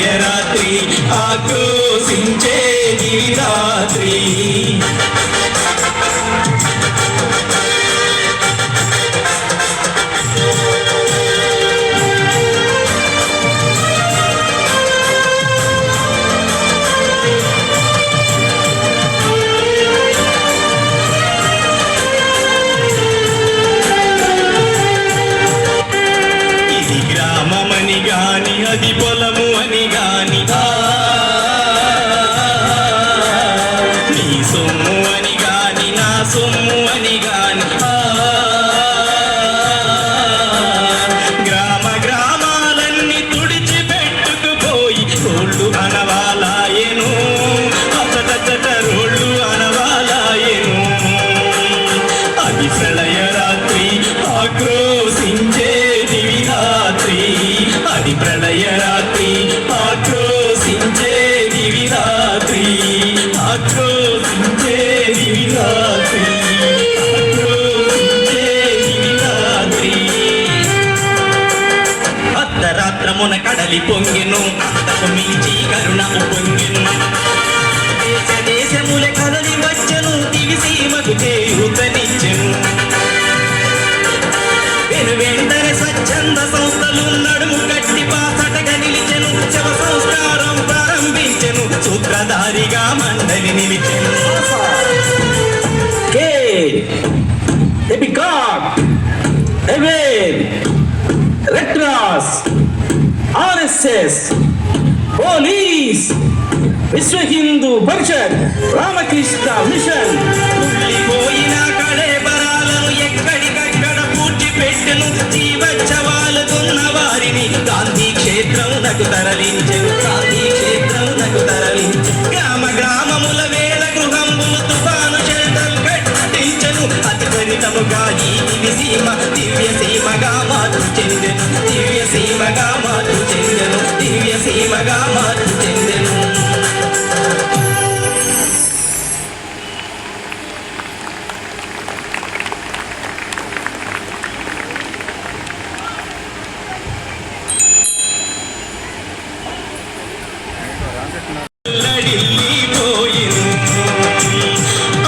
ప్రళయ రాత్రి ఆక్రోశించే దివిరాత్రి అది పొలము అని గాని నీ సొమ్ము అని గాని నా సొమ్ము అని గాని గ్రామ గ్రామాలన్నీ తుడిచిపెట్టుకుపోయి రోళ్ళు అనవాలాయను అతటట రోళ్ళు అనవాలాయను అది ప్రళయ రాత్రి ఆక్రోశించే దివిరాత్రి అది ప్రళయ రాత్రి ఆక్రోశించే దివిరాత్రి ఆక్రోశించే దివిరాత్రి ఆక్రోశించే దివిరాత్రి అర్ధరాత్రమున కడలి పొంగెను అంతకు మించి కరుణ పొంగెను దేశ దేశముల కదలి వచ్చెను దివిసీమకు చేయూతనిచ్చెను వెంటనే స్వచ్ఛంద సంస్థలు నడుము కట్టి పాసటగా నిలిచెను శవ సంస్కారం ప్రారంభించెను సూత్రధారిగా మండలి నిలిచెను రెడ్ క్రాస్ ఆర్ఎస్ఎస్ పోలీస్ విశ్వ హిందూ పరిషత్ రామకృష్ణ మిషన్ పోయిన కడే బరాలను ఎక్కడికక్కడ పూడ్చిపెట్టెను జీవోత్సవాలుకున్న వారిని గాంధీ క్షేత్రం నకు తరలించెను గాంధీ క్షేత్రం నకు తరలించెను గ్రామ గ్రామముల వేల గృహంబులు తుఫాను చేతలు కట్టించెను అతి త్వరితముగా ఈ దివిసీమ దివ్య సీమగా మార్పు చెందెను దివ్య సీమగా మార్పు చెందెను దివ్య సీమగా మార్పు చెందెను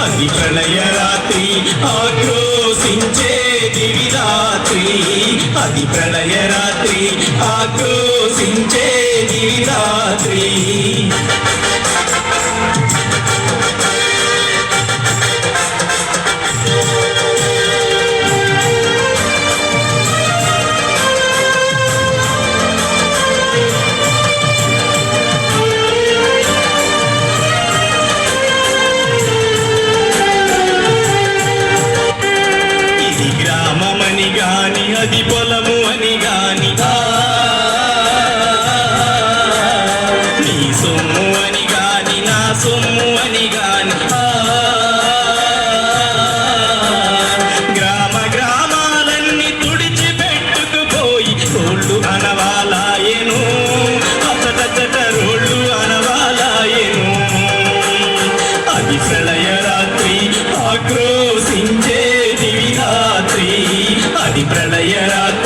అది ప్రళయ రాత్రి ఆక్రోశించే దివిరాత్రి అది ప్రళయ రాత్రి ఆక్రోశించే దివిరాత్రి అది పొలము అని గాని నీ సొమ్ము అని గాని నా సొమ్ము అని గాని గ్రామ గ్రామాలన్నీ తుడిచిపెట్టుకుపోయి రోళ్ళు అనవాలాయను అతటట రోళ్ళు అనవాలాయను అది ప్రళయ రాత్రి ఆక్రోశించే దివిరాత్రి అది ప్రళయ రాత్రి